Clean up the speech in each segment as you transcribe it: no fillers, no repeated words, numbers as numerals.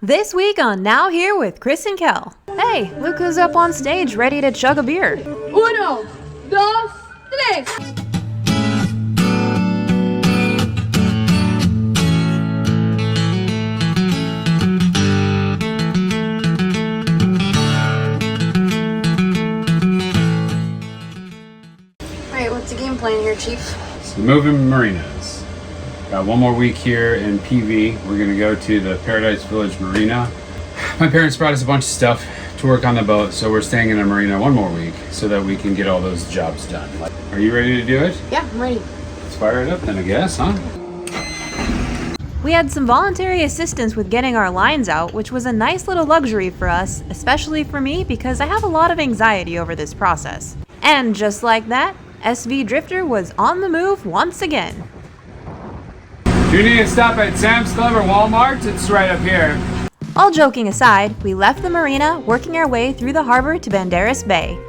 This week on Now Here with Chris and Kell. Hey, Luca's up on stage ready to chug a beer. Uno, dos, tres. Alright, what's the game plan here, Chief? So moving marinas. Got one more week here in PV. We're gonna go to the Paradise Village Marina. My parents brought us a bunch of stuff to work on the boat, so we're staying in a marina one more week so that we can get all those jobs done. Are you ready to do it? Yeah, I'm ready. Let's fire it up then, I guess, huh? We had some voluntary assistance with getting our lines out, which was a nice little luxury for us, especially for me because I have a lot of anxiety over this process. And just like that, SV Drifter was on the move once again. If you need to stop at Sam's Club or Walmart, it's right up here. All joking aside, we left the marina, working our way through the harbor to Banderas Bay.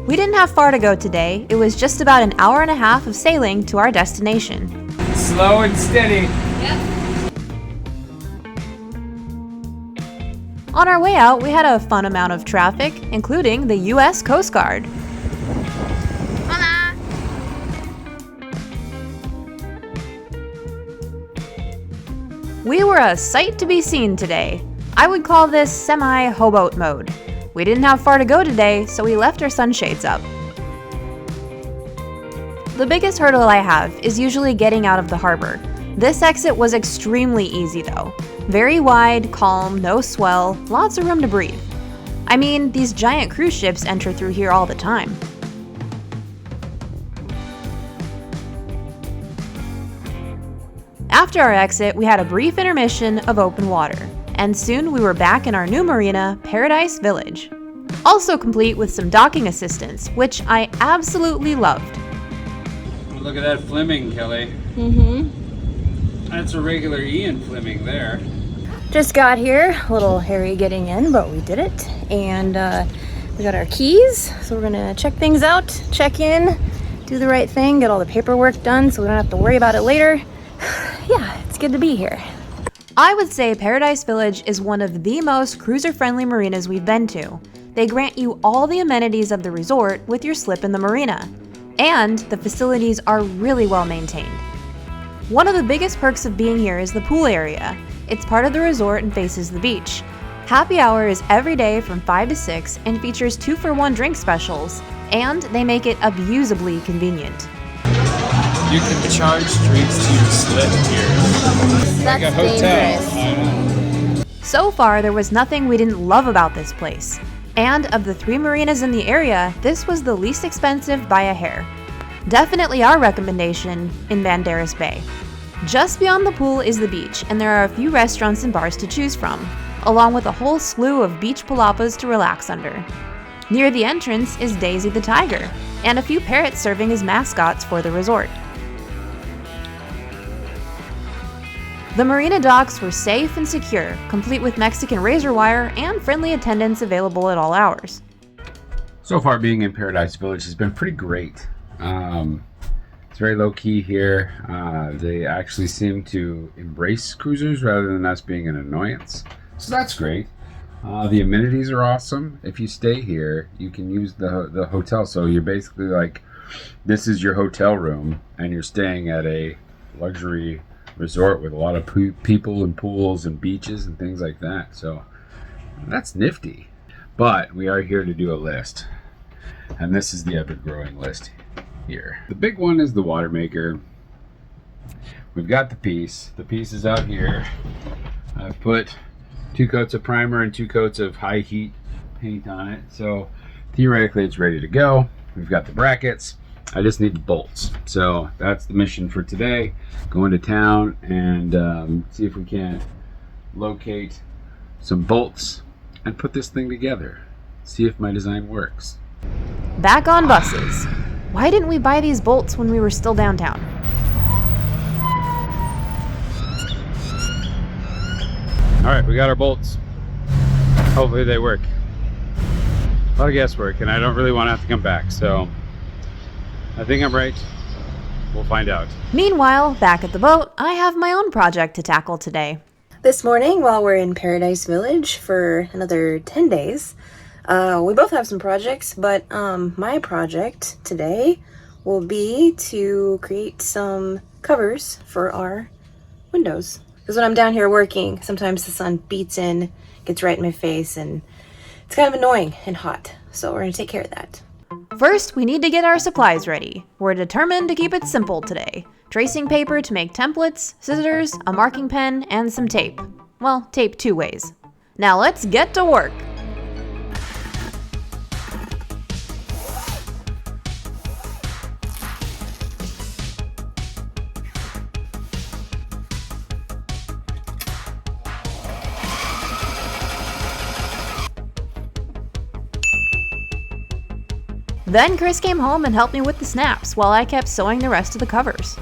We didn't have far to go today. It was just about an hour and a half of sailing to our destination. Slow and steady. On our way out, we had a fun amount of traffic, including the U.S. Coast Guard. We were a sight to be seen today. I would call this semi-hoboat mode. We didn't have far to go today, so we left our sunshades up. The biggest hurdle I have is usually getting out of the harbor. This exit was extremely easy though. Very wide, calm, no swell, lots of room to breathe. I mean, these giant cruise ships enter through here all the time. After our exit, we had a brief intermission of open water, and soon we were back in our new marina, Paradise Village. Also complete with some docking assistance, which I absolutely loved. Look at that Fleming, Kelly. That's a regular Ian Fleming there. Just got here, a little hairy getting in, but we did it. And we got our keys, so we're gonna check things out, check in, do the right thing, get all the paperwork done so we don't have to worry about it later. Yeah, it's good to be here. I would say Paradise Village is one of the most cruiser-friendly marinas we've been to. They grant you all the amenities of the resort with your slip in the marina. And the facilities are really well maintained. One of the biggest perks of being here is the pool area. It's part of the resort and faces the beach. Happy hour is every day from 5 to 6 and features 2-for-1 drink specials, and they make it abusably convenient. You can charge drinks to your slip here. That's Like a hotel. dangerous. So far, there was nothing we didn't love about this place. And of the 3 marinas in the area, this was the least expensive by a hair. Definitely our recommendation in Banderas Bay. Just beyond the pool is the beach, and there are a few restaurants and bars to choose from, along with a whole slew of beach palapas to relax under. Near the entrance is Daisy the Tiger, and a few parrots serving as mascots for the resort. The marina docks were safe and secure, complete with Mexican razor wire and friendly attendants available at all hours. So far being in Paradise Village has been pretty great. It's very low key here. They actually seem to embrace cruisers rather than us being an annoyance. So that's great. The amenities are awesome. If you stay here, you can use the hotel. So you're basically like, this is your hotel room and you're staying at a luxury resort with a lot of people and pools and beaches and things like that. So that's nifty. But we are here to do a list. And this is the ever-growing list here. The big one is the water maker. We've got the piece. The piece is out here. I've put 2 coats of primer and 2 coats of high heat paint on it. So theoretically it's ready to go. We've got the brackets. I just need the bolts. So that's the mission for today. Go into town and see if we can locate some bolts and put this thing together. See if my design works. Back on buses. Why didn't we buy these bolts when we were still downtown? All right, we got our bolts. Hopefully they work. A lot of guesswork, and I don't really want to have to come back, so I think I'm right. We'll find out. Meanwhile, back at the boat, I have my own project to tackle today. This morning, while we're in Paradise Village for another 10 days, we both have some projects, but my project today will be to create some covers for our windows. Because when I'm down here working, sometimes the sun beats in, gets right in my face, and it's kind of annoying and hot. So we're going to take care of that. First, we need to get our supplies ready. We're determined to keep it simple today. Tracing paper to make templates, scissors, a marking pen, and some tape. Well, tape 2 ways. Now let's get to work. Then Chris came home and helped me with the snaps while I kept sewing the rest of the covers.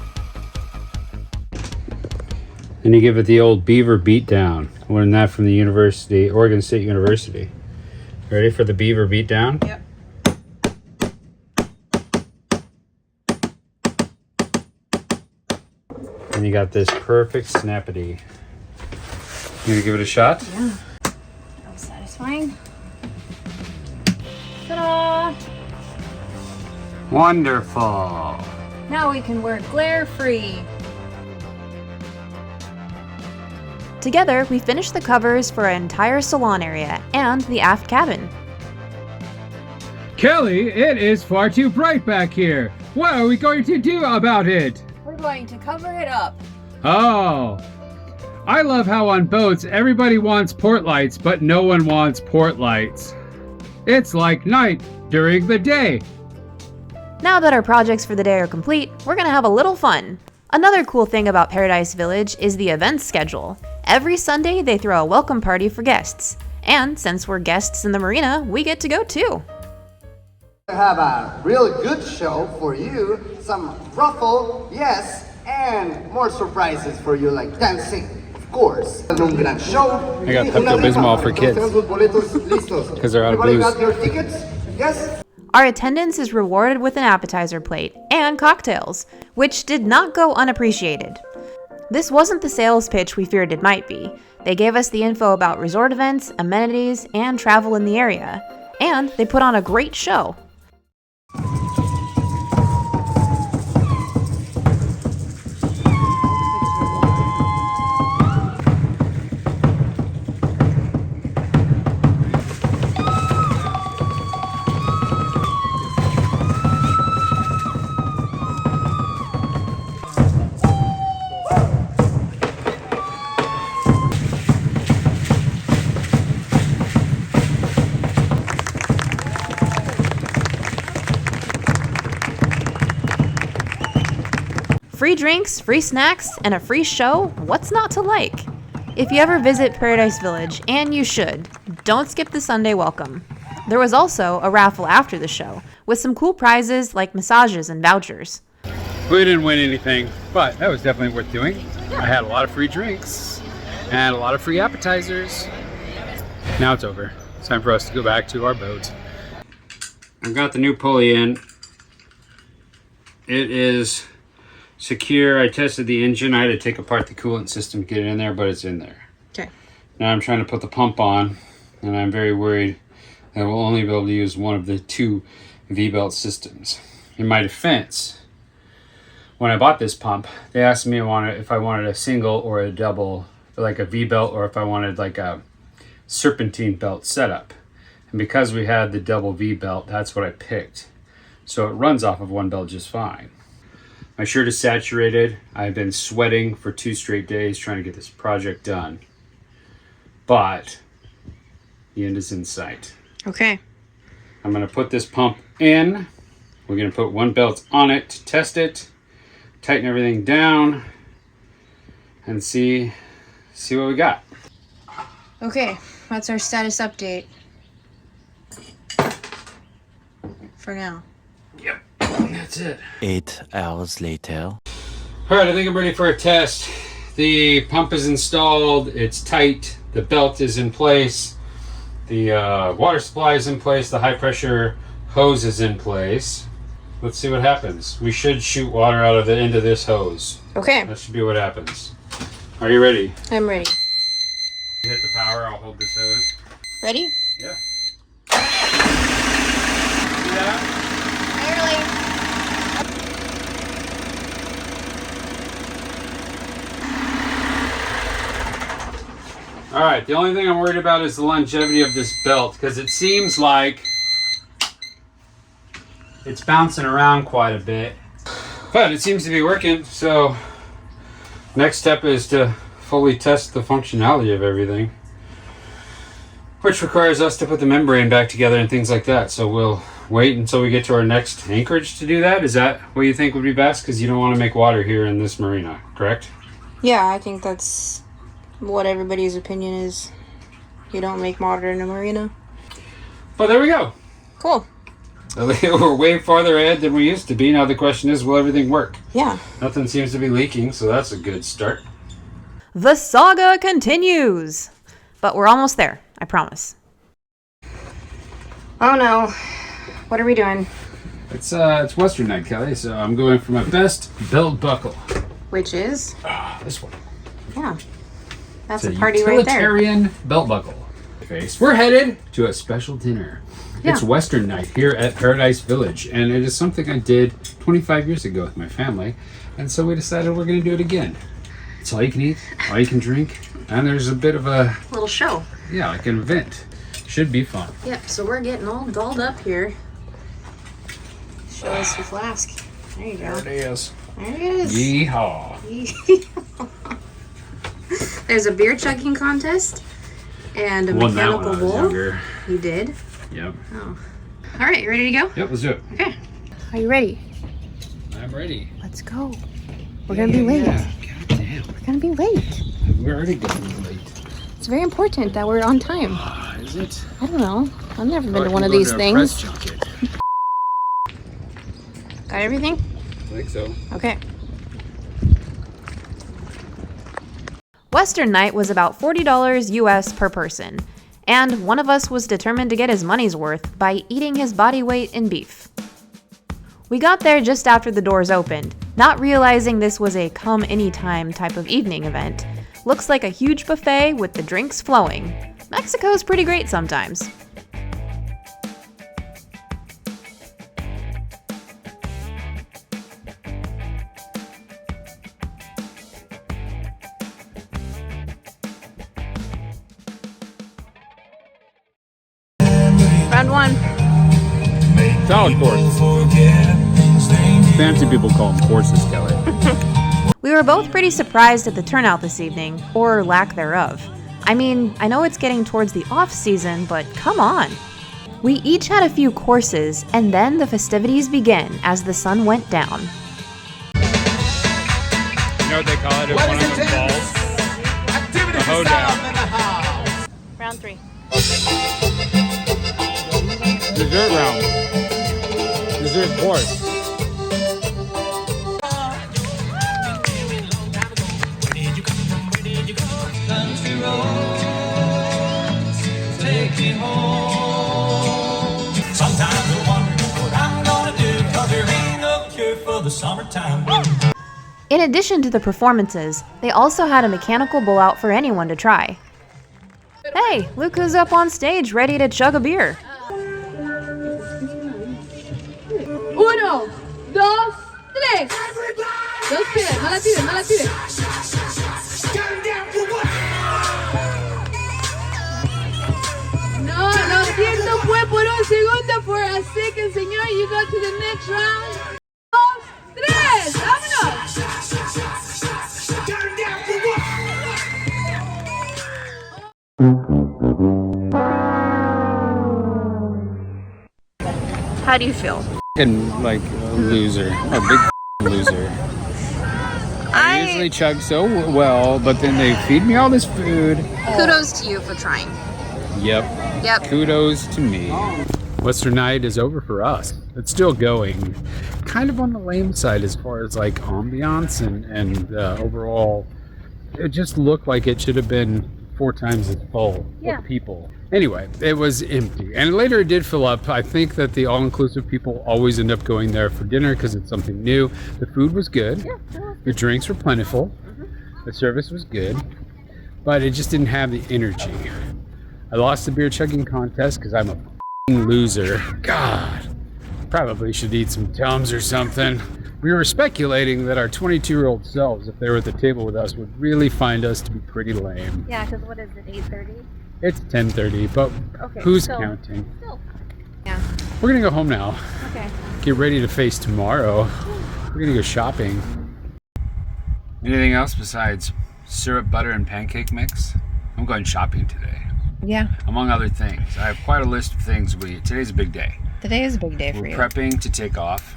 And you give it the old beaver beat down. I learned that from the university, Oregon State University. Ready for the beaver beat down? Yep. And you got this perfect snappity. You gonna give it a shot? Yeah. That was satisfying. Ta-da! Wonderful. Now we can work glare-free. Together, we finished the covers for our entire salon area and the aft cabin. Kelly, it is far too bright back here. What are we going to do about it? We're going to cover it up. Oh. I love how on boats everybody wants port lights, but no one wants port lights. It's like night during the day. Now that our projects for the day are complete, we're gonna have a little fun. Another cool thing about Paradise Village is the events schedule. Every Sunday, they throw a welcome party for guests. And since we're guests in the marina, we get to go too. I have a real good show for you. Some ruffle, yes, and more surprises for you, like dancing, of course. I got Pepto-Bismol for kids. Because they're out of booze. Got your tickets? Yes? Our attendance is rewarded with an appetizer plate and cocktails, which did not go unappreciated. This wasn't the sales pitch we feared it might be. They gave us the info about resort events, amenities, and travel in the area. And they put on a great show. Free drinks, free snacks, and a free show? What's not to like? If you ever visit Paradise Village, and you should, don't skip the Sunday welcome. There was also a raffle after the show, with some cool prizes like massages and vouchers. We didn't win anything, but that was definitely worth doing. I had a lot of free drinks and a lot of free appetizers. Now it's over. It's time for us to go back to our boat. I've got the new pulley in. It is secure. I tested the engine. I had to take apart the coolant system to get it in there, but it's in there. Okay. Now I'm trying to put the pump on, and I'm very worried that we'll only be able to use one of the 2 V-belt systems. In my defense, when I bought this pump, they asked me if I wanted a single or a double, like a V-belt, or if I wanted like a serpentine belt setup. And because we had the double V-belt, that's what I picked. So it runs off of one belt just fine. My shirt is saturated. I've been sweating for 2 straight days trying to get this project done. But the end is in sight. Okay. I'm gonna put this pump in. We're gonna put 1 belt on it to test it, tighten everything down, and see what we got. Okay, that's our status update. For now. Yep, that's it. 8 hours later. All right, I think I'm ready for a test. The pump is installed, it's tight, the belt is in place, the water supply is in place, the high pressure hose is in place. Let's see what happens. We should shoot water out of the end of this hose. Okay, That should be what happens. Are you ready? I'm ready. You hit the power, I'll hold this hose. Ready? Yeah. See that? All right, the only thing I'm worried about is the longevity of this belt, because it seems like it's bouncing around quite a bit. But it seems to be working, so next step is to fully test the functionality of everything, which requires us to put the membrane back together and things like that. So we'll wait until we get to our next anchorage to do that. Is that what you think would be best? Because you don't want to make water here in this marina, correct? Yeah, I think that's what everybody's opinion is. You don't make water in a marina. Well, there we go. Cool. We're way farther ahead than we used to be. Now the question is, will everything work? Yeah. Nothing seems to be leaking, so that's a good start. The saga continues! But we're almost there, I promise. Oh no. What are we doing? It's Western night, Kelly, so I'm going for my best belt buckle. Which is? This one. Yeah. That's It's a party right there. utilitarian belt buckle. We're headed to a special dinner. Yeah. It's Western night here at Paradise Village, and it is something I did 25 years ago with my family, and so we decided we're going to do it again. It's all you can eat, all you can drink, and there's a bit of a, Little show. yeah, like an event. Should be fun. Yep, so we're getting all dolled up here. Show us your flask. There you go. There it is. There it is. Yeehaw. There's a beer chugging contest and a Won that mechanical when I was bowl. younger. You did? Yep. Oh. All right, you ready to go? Yep, let's do it. Okay. Are you ready? I'm ready. Let's go. We're gonna be late. Yeah. God damn. We're gonna be late. We're already getting late. It's very important that we're on time. Is it? I don't know. I've never been I to can one of go these to a things. press junket. Got everything? I think so. Okay. Western night was about $40 US per person, and one of us was determined to get his money's worth by eating his body weight in beef. We got there just after the doors opened, not realizing this was a come anytime type of evening event. Looks like a huge buffet with the drinks flowing. Mexico's pretty great sometimes. Round one. Salad course. Fancy people call them courses, Kelly. We were both pretty surprised at the turnout this evening, or lack thereof. I mean, I know it's getting towards the off-season, but come on. We each had a few courses, and then the festivities began as the sun went down. You know what they call it if one of them falls? A hoedown. Round three. Dessert round. Dessert course. Sometimes I wonder what I'm gonna do, 'cause there ain't no cure for the summertime blues. In addition to the performances, they also had a mechanical bull out for anyone to try. Hey, look who's up on stage ready to chug a beer. 1, 2, 3. Dos pies, no la tires, no la tires. No, lo siento, fue por un segundo, for a second, señor. You go to the next round. 2, 3, vámonos. How do you feel? And like a loser, a big loser. I usually chug so well, but then they feed me all this food. Kudos to you for trying. Yep. Kudos to me. Western night is over for us. It's still going. Kind of on the lame side as far as like ambiance and overall. It just looked like it should have been 4 times as full of people. Anyway, it was empty. And later it did fill up. I think that the all-inclusive people always end up going there for dinner because it's something new. The food was good. The drinks were plentiful. The service was good. but it just didn't have the energy. I lost the beer chugging contest because I'm a f***ing loser. God, probably should eat some Tums or something. We were speculating that our 22-year-old selves, if they were at the table with us, would really find us to be pretty lame. Yeah, because what is it, 8:30? It's 10:30, but Okay, who's so- counting? Still. Yeah. We're gonna go home now. Okay. Get ready to face tomorrow. We're gonna go shopping. Anything else besides syrup, butter, and pancake mix? I'm going shopping today. Yeah. Among other things. I have quite a list of things. Today's a big day. Today is a big day for We're you. prepping to take off.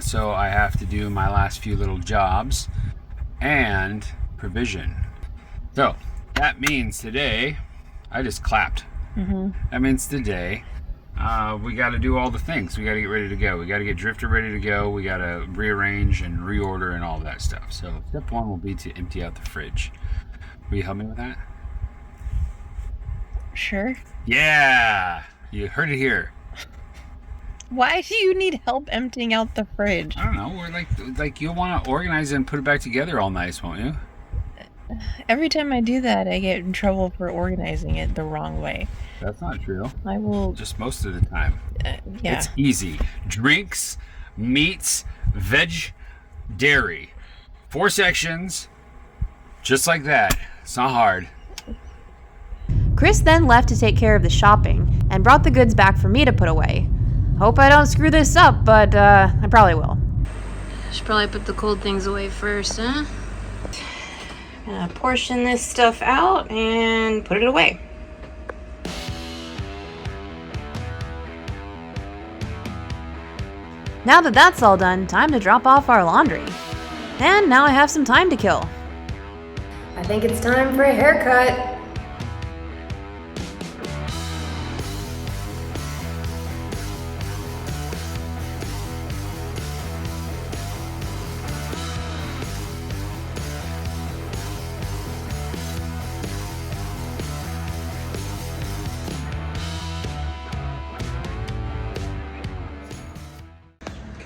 So I have to do my last few little jobs and provision. So that means today, I just clapped. That means today, we got to do all the things. We got to get ready to go. We got to get Drifter ready to go. We got to rearrange and reorder and all that stuff. So step one will be to empty out the fridge. Will you help me with that? Sure. Yeah, you heard it here. Why do you need help emptying out the fridge? I don't know. We're like you'll want to organize it and put it back together all nice, won't you? Every time I do that, I get in trouble for organizing it the wrong way. That's not true. I will. Just most of the time. Yeah. It's easy. Drinks, meats, veg, dairy. 4 sections. Just like that. It's not hard. Chris then left to take care of the shopping and brought the goods back for me to put away. Hope I don't screw this up, but I probably will. Should probably put the cold things away first, huh? Gonna portion this stuff out and put it away. Now that that's all done, time to drop off our laundry. And now I have some time to kill. I think it's time for a haircut.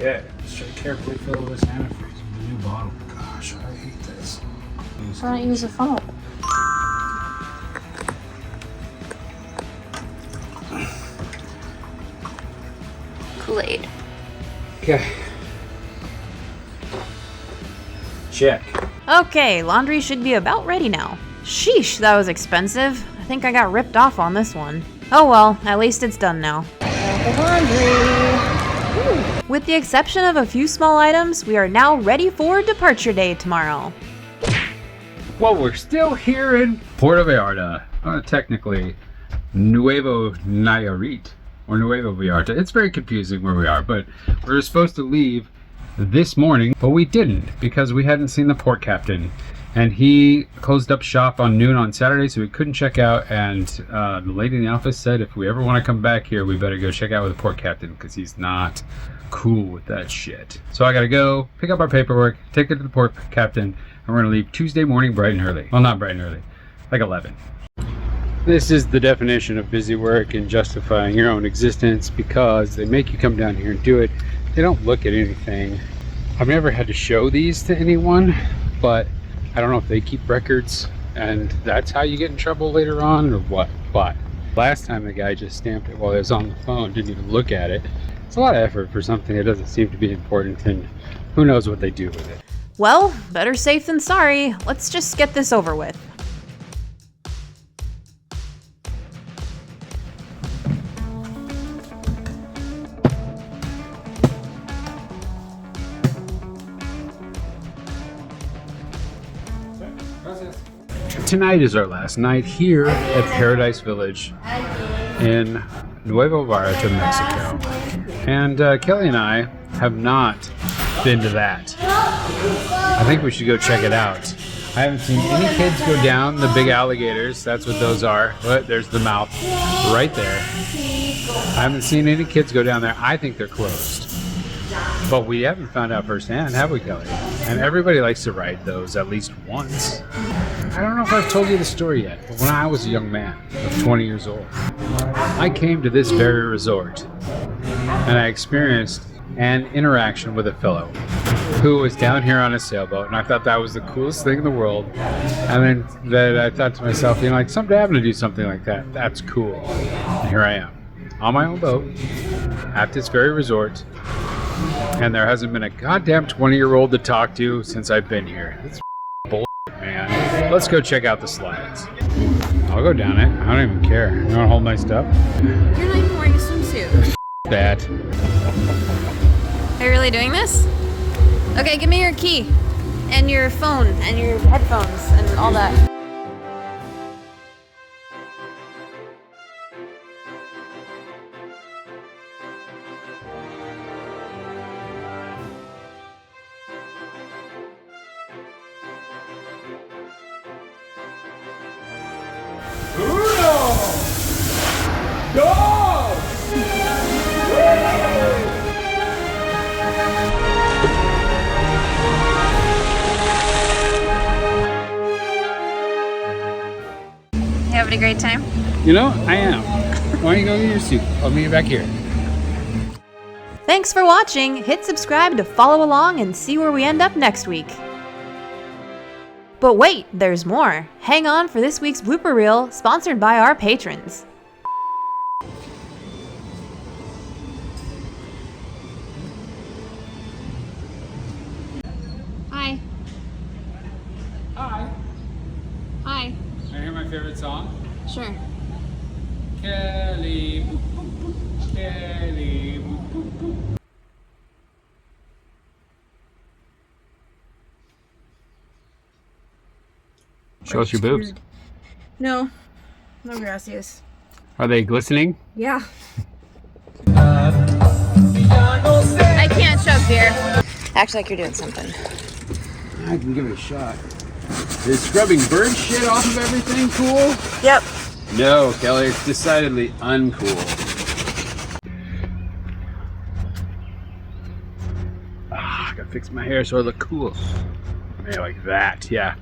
Okay, let's try to carefully fill this antifreeze with a new bottle. Gosh, I hate this. Why not use a phone? Kool-Aid. Okay. Check. Okay, laundry should be about ready now. Sheesh, that was expensive. I think I got ripped off on this one. Oh well, at least it's done now. With the exception of a few small items, we are now ready for departure day tomorrow. Well, we're still here in Puerto Vallarta. Technically, Nuevo Nayarit or Nuevo Vallarta. It's very confusing where we are, but we were supposed to leave this morning, but we didn't because we hadn't seen the port captain. And he closed up shop on noon on Saturday, so we couldn't check out. And the lady in the office said if we ever want to come back here, we better go check out with the port captain because he's not cool with that shit. So I gotta go pick up our paperwork, take it to the port captain, and we're gonna leave Tuesday morning bright and early. Well, not bright and early, like 11. This is the definition of busy work and justifying your own existence because they make you come down here and do it. They don't look at anything. I've never had to show these to anyone, but I don't know if they keep records and that's how you get in trouble later on or what. But last time the guy just stamped it while I was on the phone, didn't even look at it. It's a lot of effort for something that doesn't seem to be important, and who knows what they do with it. Well, better safe than sorry. Let's just get this over with. Tonight is our last night here at Paradise Village in Nuevo Vallarta, Mexico. And Kelly and I have not been to that. I think we should go check it out. I haven't seen any kids go down the big alligators. That's what those are. But there's the mouth right there. I haven't seen any kids go down there. I think they're closed. But we haven't found out firsthand, have we, Kelly? And everybody likes to ride those at least once. I don't know if I've told you the story yet, but when I was a young man of 20 years old, I came to this very resort and I experienced an interaction with a fellow who was down here on a sailboat, and I thought that was the coolest thing in the world. And then I thought to myself, you know, like someday I'm gonna do something like that. That's cool. And here I am, on my own boat, at this very resort, and there hasn't been a goddamn 20-year-old to talk to since I've been here. It's bullshit, man. Let's go check out the slides. I'll go down it. I don't even care. You wanna hold my stuff? You're not even wearing a swimsuit. That. Are you really doing this? Okay, give me your key and your phone and your headphones and all that. Having a great time? You know, I am. Why don't you go get your suit? I'll meet you back here. Thanks for watching. Hit subscribe to follow along and see where we end up next week. But wait, there's more. Hang on for this week's blooper reel, sponsored by our patrons. Hi. Hi. Hi. Want to hear my favorite song? Sure. Kelly, boop, boop, boop. Kelly, boop, boop, boop. Show us your boobs. No. No gracias. Are they glistening? Yeah. I can't shove beer. Act like you're doing something. I can give it a shot. Is scrubbing bird shit off of everything cool? Yep. No, Kelly, it's decidedly uncool. I gotta fix my hair so I look cool. Maybe like that, yeah.